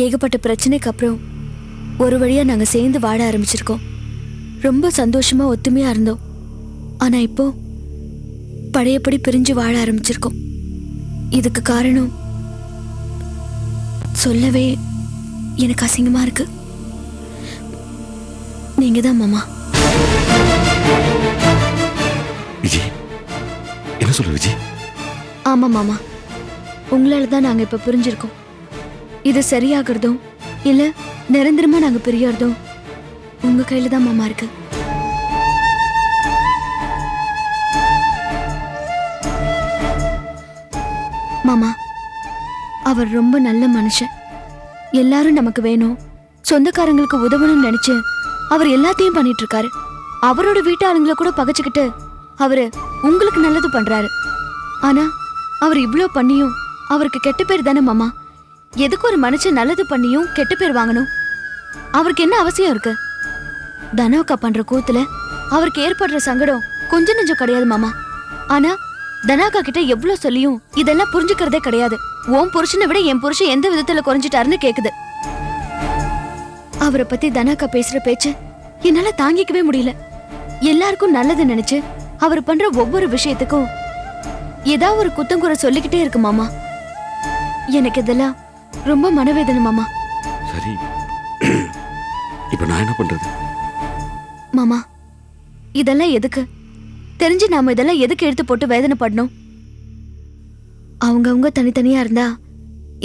ஏகப்பட்ட பிரச்சனைக்கு அப்புறம் ஒரு வழியா நாங்க சேர்ந்து வாழ ஆரம்பிச்சிருக்கோம். ரொம்ப சந்தோஷமா ஒத்துமையா இருந்தோம். ஆனா இப்போ பழையபடி பிரிஞ்சு வாழ ஆரம்பிச்சிருக்கோம். இதுக்கு காரணம் சொல்லவே எனக்கு அசிங்கமா இருக்கு. நீங்க தான் மாமா. விஜய், என்ன சொல்ற விஜய்? ஆமா மாமா, உங்களால தான் நாங்க இப்ப பிரிஞ்சிருக்கோம். இது சரியாகிறதும் இல்ல நிரந்தரமா நாங்க பிரியறதும் உங்க கையில தான் மாமா இருக்கு. மாமா, அவர் ரொம்ப நல்ல மனுஷன். எல்லாரும் நமக்கு வேணும், சொந்தக்காரங்களுக்கு உதவணும்னு நினைச்சு அவர் எல்லாத்தையும் பண்ணிட்டு இருக்காரு. அவரோட வீட்டு ஆளுங்களை கூட பகைச்சுக்கிட்டு அவரு உங்களுக்கு நல்லது பண்றாரு. ஆனா அவர் இவ்ளோ பண்ணியும் அவருக்கு கெட்ட பேர் தானே மாமா. எதுக்கு ஒரு மனுஷன் நல்லது பண்ணியும் கெட்ட பேர் வாங்கணும்? அவருக்கு என்ன அவசியம் இருக்கு? தனோக்கா பண்ற கூத்துல அவருக்கு ஏற்படுற சங்கடம் கொஞ்சம் நெஞ்சம் கிடையாது மாமா. ஆனா தனாக்கா கிட்ட எவ்வளவு சொல்லியும் இதெல்லாம் புரிஞ்சுக்கிறதே கிடையாது. உன் புருஷனை விட என் புருஷன் எந்த விதத்துல குறைஞ்சிட்டாருன்னு கேக்குது. அவரை பத்தி தனாக்கா பேசுற பேச்சு என்னால தாங்கிக்கவே முடியல. எல்லாருக்கும் நல்லது நினைச்சு அவர் பண்ற ஒவ்வொரு விஷயத்துக்கும் ஏதாவது ஒரு குத்தங்குறை சொல்லிக்கிட்டே இருக்கு மாமா. எனக்கு இதெல்லாம் ரொம்ப மனவேதனை மாமா. சரி, இப்ப நான் என்ன பண்றது? மாமா, இதெல்லாம் எதுக்கு? தெரிஞ்சு நாம இதெல்லாம் எதுக்கு எடுத்து போட்டு வேதனைப்படணும்? அவங்கவுங்க தனித்தனியா இருந்தா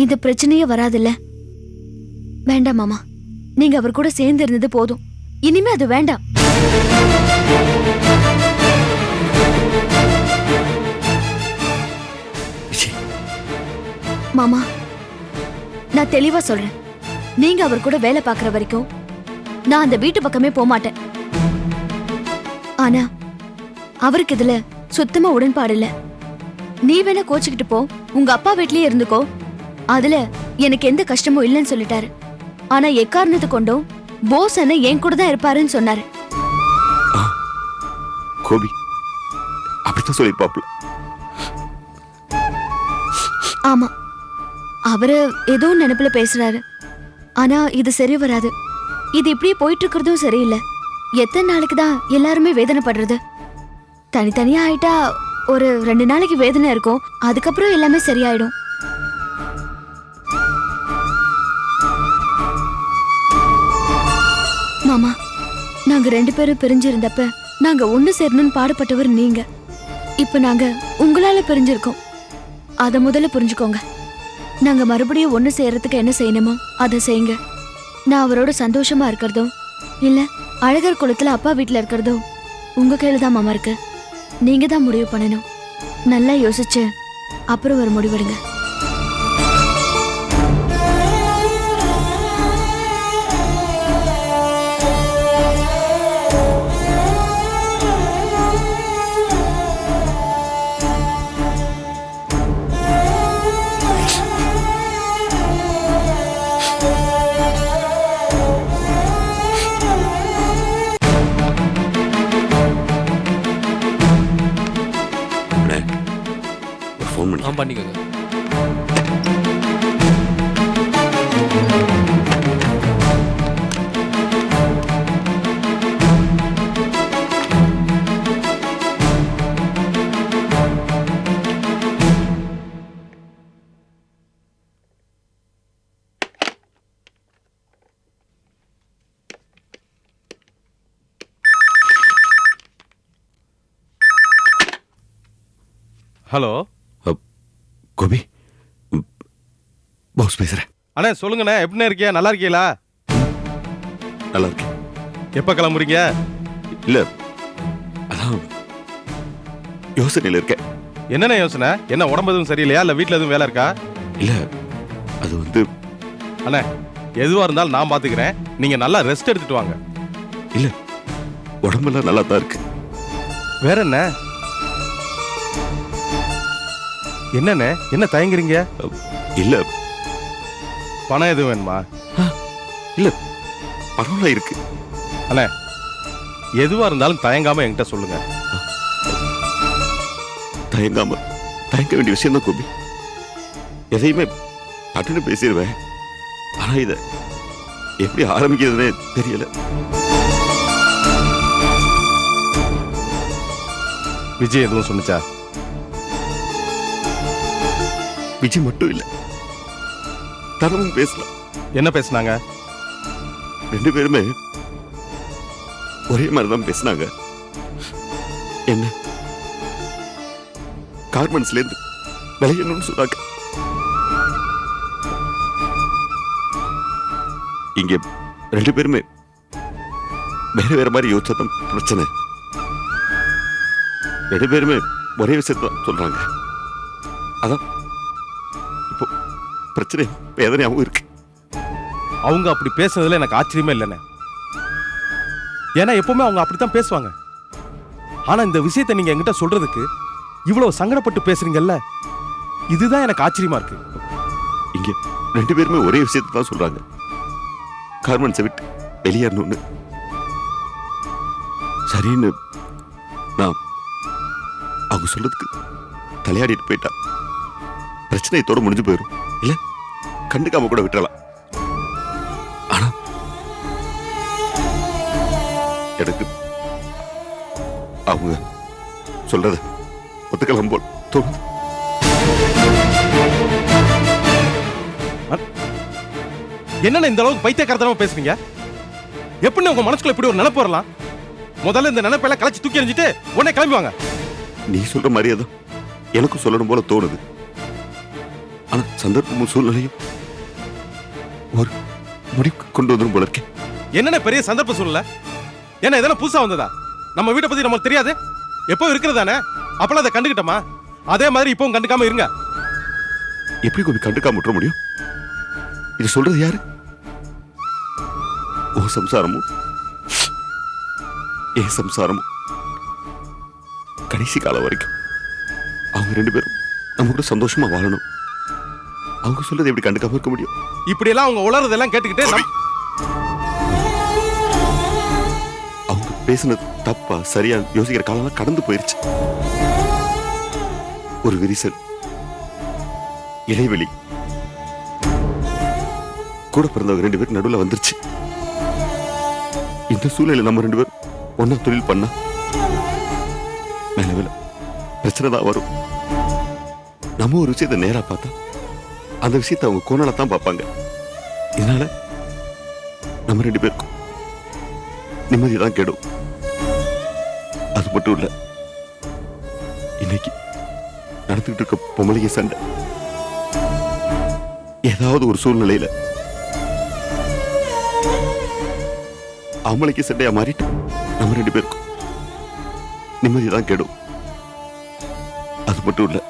இந்த பிரச்சனையே வராதுல்ல. வேண்டாம் மாமா, நீங்க அவர் கூட சேர்ந்து இருந்தது போதும். இனிமே அது வேண்டாம். மாமா, நான் தெளிவா சொல்றேன். நீங்க அவர் கூட வேலை பார்க்கற வரைக்கும் நான் அந்த வீட்டு பக்கமே போக மாட்டேன். ஆனா அவருக்கு இதுல சுத்தமா உடன்பாடு இல்ல. நீ வேணா கோச்சுக்கிட்டு போ, உங்க அப்பா வீட்லயே இருந்துக்கோ, அதுல எனக்கு எந்த கஷ்டமும் இல்லைன்னு சொல்லிட்டாரு. ஆனா எக்காரணத்து கொண்டும் போஸ் என்ன என் கூட தான் இருப்பாருன்னு சொன்னாரு. கோபி அப்படித்தான் சொல்லிருப்பாப்ல. ஆமா, அவரு ஏதோ நினைப்புல பேசுறாரு. ஆனா இது சரி வராது. இது இப்படியே போயிட்டு இருக்கிறதும் சரியில்லை. எத்தனை நாளைக்கு தான் எல்லாருமே வேதனைப்படுறது? தனித்தனியா ஆயிட்டா ஒரு 2 நாளைக்கு வேதனை இருக்கும், அதுக்கப்புறம் எல்லாமே சரியாயிடும். மாமா, நாங்க 2 பேரும் பிரிஞ்சு இருந்தப்ப நாங்க ஒண்ணு சேரணும்னு பாடுபட்டவர் நீங்க. இப்ப நாங்க உங்களால பிரிஞ்சிருக்கோம். அத முதல்ல புரிஞ்சுக்கோங்க. நாங்க மறுபடியும் ஒண்ணு சேரத்துக்கு என்ன செய்யணுமோ அதை செய்யுங்க. நான் அவரோட சந்தோஷமா இருக்கிறதும் இல்ல அழகர் குளத்துல அப்பா வீட்டுல இருக்கிறதும் உங்க கையில தான் மாமா இருக்கு. நீங்க தான் முடிவு பண்ணணும். நல்லா யோசிச்சு அப்புறம் ஒரு முடிவெடுங்க. பண்ணிக்கோங்க. ஹலோ கோபி, பாஸ் பேசுறேன். அண்ணே சொல்லுங்கண்ணே, எப்படிண்ணே இருக்கியா? நல்லா இருக்கீங்களா? நல்லா இருக்கேன். எப்ப கிளம்புறீங்க? இல்ல, அதான் யோசனையில இருக்கேன். என்னென்ன யோசனை? என்ன உடம்பு எதுவும் சரியில்லையா? இல்ல வீட்டுல எதுவும் வேலை இருக்கா? இல்ல, அது வந்து அண்ணே எதுவா இருந்தாலும் நான் பாத்துக்கிறேன். நீங்க நல்லா ரெஸ்ட் எடுத்துட்டு வாங்க. இல்ல, உடம்பெல்லாம் நல்லா தான் இருக்கு. வேற என்ன? என்னண்ணே என்ன தயங்குறீங்க? இல்ல, பணம் எதுவும் வேணுமா? இல்ல, பணம்லாம் இருக்கு. அண்ணே எதுவா இருந்தாலும் தயங்காம என்கிட்ட சொல்லுங்க. தயங்க வேண்டிய விஷயம் தான் கோபி. எதையுமே பட்டுன்னு பேசிடுவேன். ஆனா இத எப்படி ஆரம்பிக்கிறதுனே தெரியல. விஜய் எதுவும் சொன்னுச்சா? விஜய் மட்டும் இல்ல, தனமும் பேசலாம். என்ன பேசுனாங்க? ரெண்டு பேருமே ஒரே மாதிரிதான் பேசினாங்க. என்ன கார்மெண்ட்ஸ்ல இருந்து விளையணும்னு சொன்னாங்க. இங்க ரெண்டு பேருமே வேற வேற மாதிரி யோசிச்சதான் பிரச்சனை. ரெண்டு பேருமே ஒரே விஷயத்தான் சொல்றாங்க. அதான் இப்போ பிரச்சனை வேதனையாகவும் இருக்கு. அவங்க அப்படி பேசுனதுல எனக்கு ஆச்சரியமே இல்லைண்ணே. ஏன்னா எப்பவுமே அவங்க அப்படித்தான் பேசுவாங்க. ஆனா இந்த விஷயத்தை நீங்க என்கிட்ட சொல்றதுக்கு இவ்வளவு சங்கடப்பட்டு பேசுறீங்கல்ல, இதுதான் எனக்கு ஆச்சரியமா இருக்கு. இங்க ரெண்டு பேருமே ஒரே விஷயத்தை தான் சொல்றாங்க, கார்மெண்ட்ஸை விட்டு வெளியேறணும்னு. சரின்னு நான் அவங்க சொல்றதுக்கு தலையாடிட்டு போயிட்டா பிரச்சனை இதோட முடிஞ்சு போயிடும். இல்ல கண்டுக்காம கூட விட்டுறலாம். ஆனா எனக்கு அவங்க சொல்றத ஒத்துக்கலாம் போல் தோணுது. என்னென்ன இந்த அளவுக்கு பைத்தியக்காரத்தனமா பேசுறீங்க? எப்படி உங்க மனசுக்குள்ள இப்படி ஒரு நினைப்பு வரலாம்? முதல்ல இந்த நினைப்பெல்லாம் கலைச்சு தூக்கி எறிஞ்சிட்டு உடனே கிளம்புவாங்க. நீ சொல்ற மாதிரியே தான் எனக்கும் சொல்லணும் போல தோணுது. ஆனா சந்தர்ப்பமும் சூழ்நிலையும் ஒரு முடிவுக்கு கொண்டு வந்துடும் போல இருக்கேன். என்னென்ன பெரிய சந்தர்ப்ப சூழ்நிலை? என்ன இதெல்லாம் புதுசா வந்ததா? நம்ம வீட்டை பத்தி நமக்கு தெரியாது? எப்போ இருக்கிறதானே? அப்பெல்லாம் அதை கண்டுக்கிட்டோமா? அதே மாதிரி இப்பவும் கண்டுக்காம இருங்க. எப்படி கோபி கண்டுக்காம விட்டுற முடியும்? இது சொல்றது யாரு? ஓ சம்சாரமும் ஏ சம்சாரமும் கடைசி காலம் வரைக்கும் அவங்க ரெண்டு பேரும் நம்ம கூட சந்தோஷமா வாழணும். அவங்க சொல்றது எப்படி கண்டுக்காம இருக்க முடியும்? இப்படி எல்லாம் அவங்க உளறதெல்லாம் கேட்டுக்கிட்டு அவங்க பேசுனது தப்பா சரியா யோசிக்கிற காலம் கடந்து போயிருச்சு. ஒரு விரிசல், இடைவெளி கூட பிறந்தவங்க ரெண்டு பேரும் நடுவில் வந்துருச்சு. இந்த சூழ்நிலை நம்ம ரெண்டு பேரும் ஒன்னா தொழில் பண்ணா மேல மேல பிரச்சனை தான் வரும். நம்ம ஒரு விஷயத்தை நேரா பார்த்தா அந்த விஷயத்தை அவங்க கோணலத்தான் பார்ப்பாங்க. இதனால நம்ம ரெண்டு பேருக்கும் நிம்மதி தான் கெடும். அது மட்டும் இல்ல, இன்னைக்கு நடந்துகிட்டு இருக்க பொம்பளைங்க சண்டை ஏதாவது ஒரு சூழ்நிலையில ஆம்பளைக்கு சண்டையா மாறிட்டு நம்ம ரெண்டு பேருக்கும் நிம்மதி தான் கெடும். அது மட்டும் இல்ல,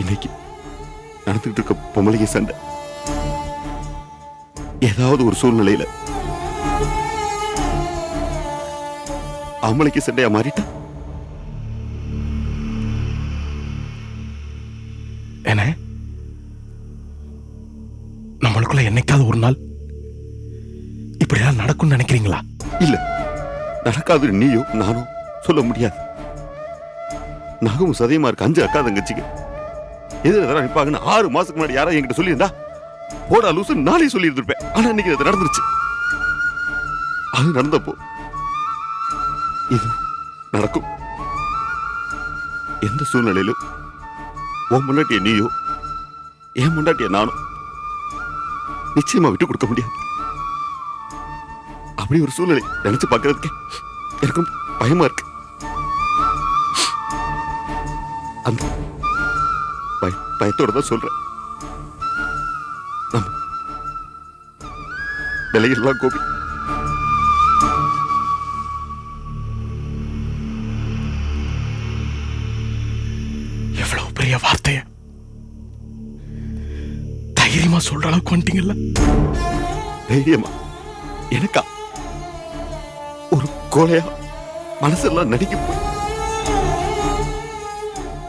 இன்னைக்கு நடந்துகிட்டு இருக்க பொம்பளைங்க சண்டை ஏதாவது ஒரு சூழ்நிலையில ஆம்பளைக்கு சண்டையா மாறிட்டா என்ன நம்மளுக்குள்ள என்னைக்காவது ஒரு நாள் இப்படிலாம் நடக்கும்னு நினைக்கிறீங்களா? இல்ல, நடக்காது. நீயோ நானும் சொல்ல முடியாது. நாகவும் சதயமா இருக்கு 5 அக்கா தங்கச்சிக்கு எதிர தர நிப்பாங்கன்னு 6 மாசத்துக்கு முன்னாடி யாரோ என்கிட்ட சொல்லியிருந்தா போடா லூசு நாளே சொல்லி இருந்திருப்பேன். ஆனா இன்னைக்கு அது நடந்துருச்சு. அது நடந்தப்போ இது நடக்கும். எந்த சூழ்நிலையிலும் உன் முன்னாட்டிய நீயோ என் முன்னாட்டிய நானும் நிச்சயமா விட்டு கொடுக்க முடியாது. அப்படி ஒரு சூழ்நிலை நினைச்சு பார்க்கறதுக்கு எனக்கும் பயமா இருக்கு. அந்த பயத்தோட தான் சொல்றேன். நம்ம விலையிடலாம் கோபி. எவ்வளவு பெரிய வார்த்தைய தைரியமா சொல்ற அளவுக்கு வந்துட்டீங்கல்ல. தைரியமா எனக்கா? ஒரு கோலையா மனசெல்லாம் நடுங்கி போய்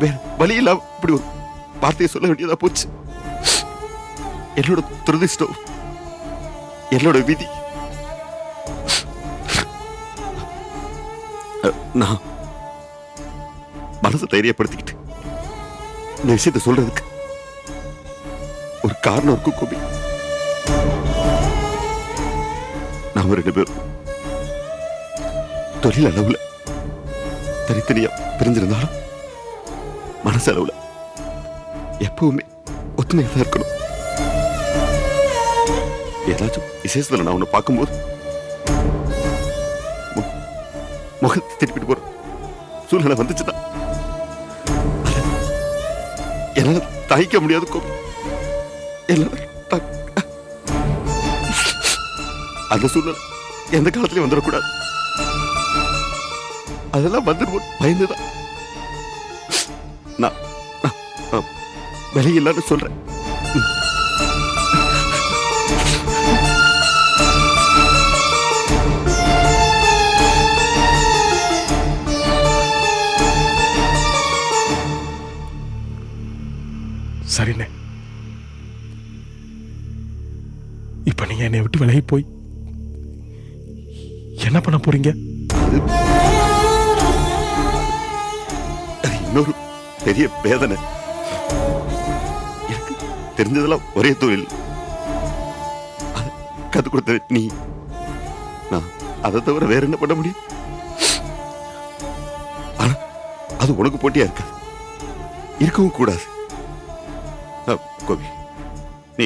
வேற வழியில இப்படி ஒரு வார்த்தையை சொல்ல வேண்டியதா போச்சு. என்னோட துரதிர்ஷ்டம், என்னோட விதி. நான் மனசை தைரியப்படுத்திக்கிட்டு இந்த விஷயத்தை சொல்றதுக்கு ஒரு காரணம் இருக்கும் கோபி. நாம 2 பேரும் தொழில் அளவுல தனித்தனியா பிரிஞ்சிருந்தாலும் மனசளவுல எப்பவுமே ஒத்துமையா தான் இருக்கணும். ஏதாச்சும் விசேஷத்துல நான் உன்னை பார்க்கும்போது முகத்தை திருப்பிட்டு போற சூழ்நிலை வந்துச்சுதான் என்னால தாய்க்க முடியாது கோபி. என்னால அந்த சூழ்நிலை எந்த காலத்திலயும் வந்துடக்கூடாது. அதெல்லாம் வந்துடும் பயந்துதான் நான் விலையில்லான்னு சொல்றேன். சரிண்ணே, இப்ப நீங்க என்னை விட்டு விலகி போய் என்ன பண்ண போறீங்க? அது இன்னொரு பெரிய வேதனை. எனக்கு தெரிஞ்சதெல்லாம் ஒரே தொழில். கத்து கொடுத்த நீ, நான் அதை தவிர வேற என்ன பண்ண முடியும்? ஆனா அது உனக்கு போட்டியா இருக்காது, இருக்கவும் கூடாது. கோபி, நீ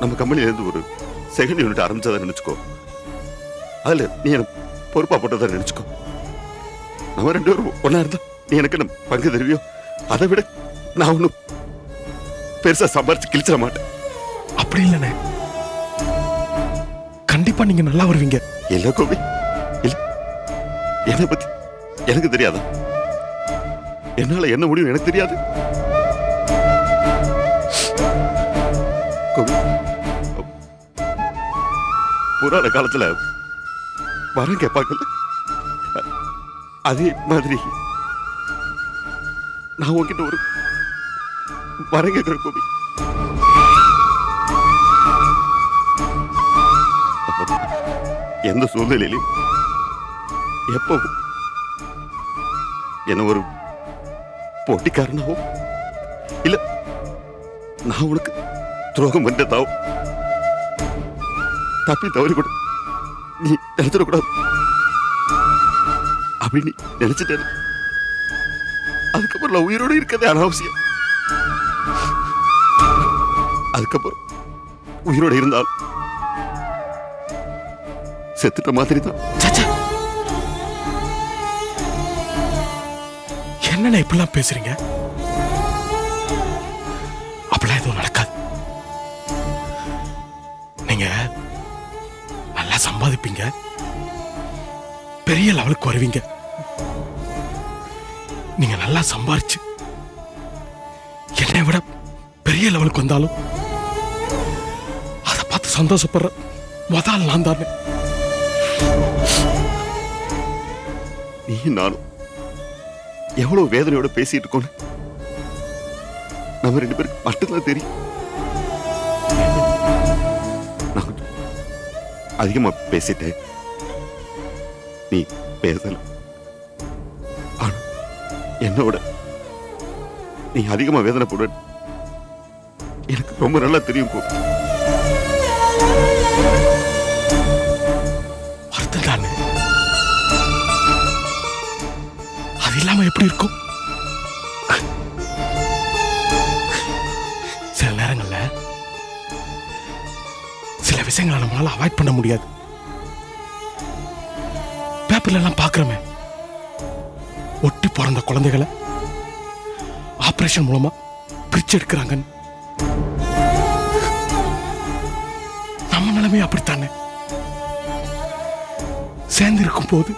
நம்ம கம்பெனில இருந்து ஒரு செகண்ட் யூனிட் ஆரம்பிச்சதை நினைச்சுக்கோ. அதுல நீ எனக்கு பொறுப்பா போட்டதை நினைச்சுக்கோ. நம்ம 2 பேரும் ஒன்னா இருந்தா நீ எனக்கு நம்ம பங்கு தருவியோ? அதை விட நான் ஒன்னும் பெருசா சம்பாரிச்சு கிழிச்சிட மாட்டேன். அப்படி இல்லைண்ணே, கண்டிப்பா நீங்க நல்லா வருவீங்க. இல்ல கோபி, இல்ல. என்னை பத்தி எனக்கு தெரியாதா? என்னால என்ன முடியும் எனக்கு தெரியாது. கோபி, புராண காலத்துல வரம் கேட்பாங்கல்ல, அதே மாதிரி நான் உன்கிட்ட ஒரு வரம் கேட்கிறேன் கோபி. எந்த சூழ்நிலையிலும் எப்பவும் என்ன ஒரு போட்டிக்காரனாவோ இல்ல நான் உனக்கு துரோகம் பண்றதாவோ தப்பி தவறி கூட நீ நினைச்சிடக்கூடாது. அப்படி நீ நினைச்சிட்ட அதுக்கப்புறம் நான் உயிரோடு இருக்கதே அனாவசியம். அதுக்கப்புறம் உயிரோடு இருந்தால் செத்துட்ட மாதிரி தான். என்னண்ணே இப்படிலாம் பேசுறீங்க? அப்படிலாம் எதுவும் நடக்காது. நீங்க நல்லா சம்பாதிப்பீங்க, பெரிய லெவலுக்கு வருவீங்க. நீங்க நல்லா சம்பாரிச்சு என்னை விட பெரிய லெவலுக்கு வந்தாலும் அதை பார்த்து சந்தோஷப்படுற முதல் நான் தானே. நீ நானும் எவ்வளவு வேதனையோட பேசிட்டு இருக்கோன்னு நம்ம 2 பேருக்கு மட்டும்தான் தெரியும். நான் கொஞ்சம் அதிகமா பேசிட்டேன், நீ பேசல. ஆனா என்னோட நீ அதிகமா வேதனைப்பட எனக்கு ரொம்ப நல்லா தெரியும் கோபி. வருத்தம் தானே, அது இல்லாம எப்படி இருக்கும்? சில நேரங்கள்ல சில விஷயங்களை நம்மளால அவாய்ட் பண்ண முடியாது. பேப்பர்ல எல்லாம் பாக்குறோமே, ஒட்டி பிறந்த குழந்தைகளை ஆபரேஷன் மூலமா பிரிச்சு எடுக்கிறாங்கன்னு. நம்ம நிலைமை அப்படித்தானே. சேர்ந்து இருக்கும் போது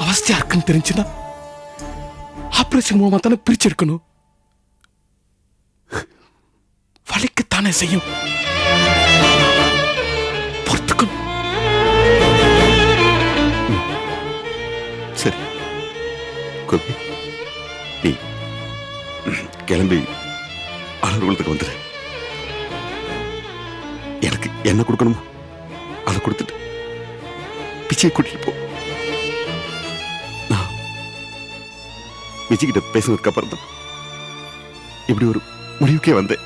அவஸ்தையா இருக்குன்னு தெரிஞ்சுன்னா ஆபரேஷன் மூலமா தானே பிரிச்சு எடுக்கணும். வலிக்குத்தானே செய்யும், பொறுத்துக்கணும். சரி கோபி, நீ கிளம்பி அலுவலகத்துக்கு வந்துடு. எனக்கு என்ன கொடுக்கணுமோ அதை கொடுத்துட்டு பிச்சையை கூட்டிட்டு போ. நான் விஜய்கிட்ட பேசுனதுக்கு அப்புறம் தான் இப்படி ஒரு முடிவுக்கே வந்தேன்.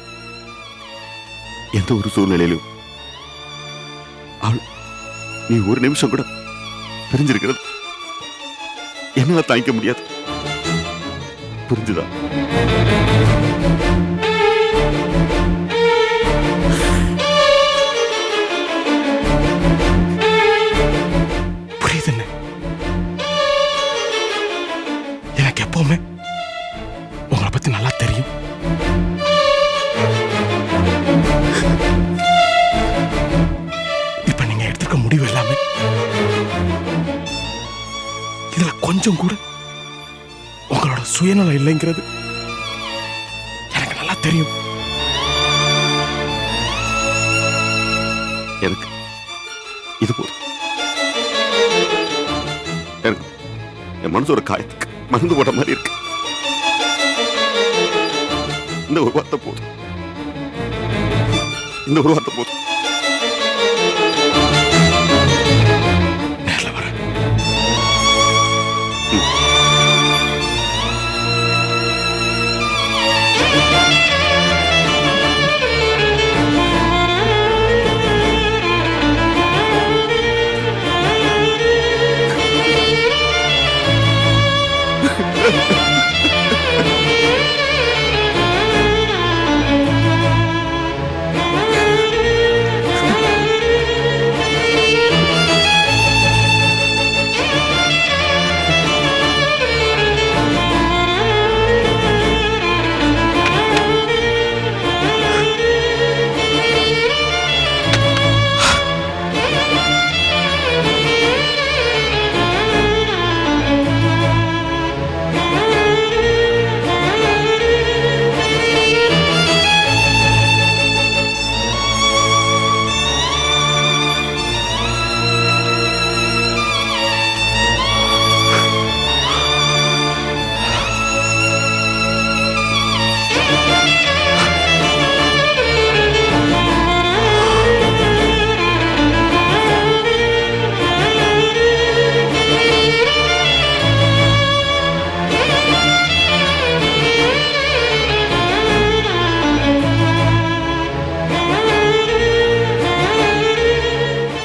எந்த ஒரு சூழ்நிலையிலும் அவள் நீ ஒரு நிமிஷம் கூட பிரிஞ்சிருக்கிறது என்னால தாங்கிக்க முடியாது. புரிஞ்சுதா? புரியுதுன்னு எனக்கு எப்பவுமே உங்களை பத்தி நல்லா தெரியும். இப்ப நீங்க எடுத்துக்க முடிவு எல்லாமே இதுல கொஞ்சம் கூட உங்களோட சுயநலம் இல்லைங்கிறது எனக்கு நல்லா தெரியும். எனக்கு இது போதும். எனக்கு என் மனசோட காயத்துக்கு மருந்து போட மாதிரி இருக்கு. இந்த ஒரு வார்த்தை போதும். இந்த ஒரு வார்த்தை போதும். நேர்ல வரேன். ம்.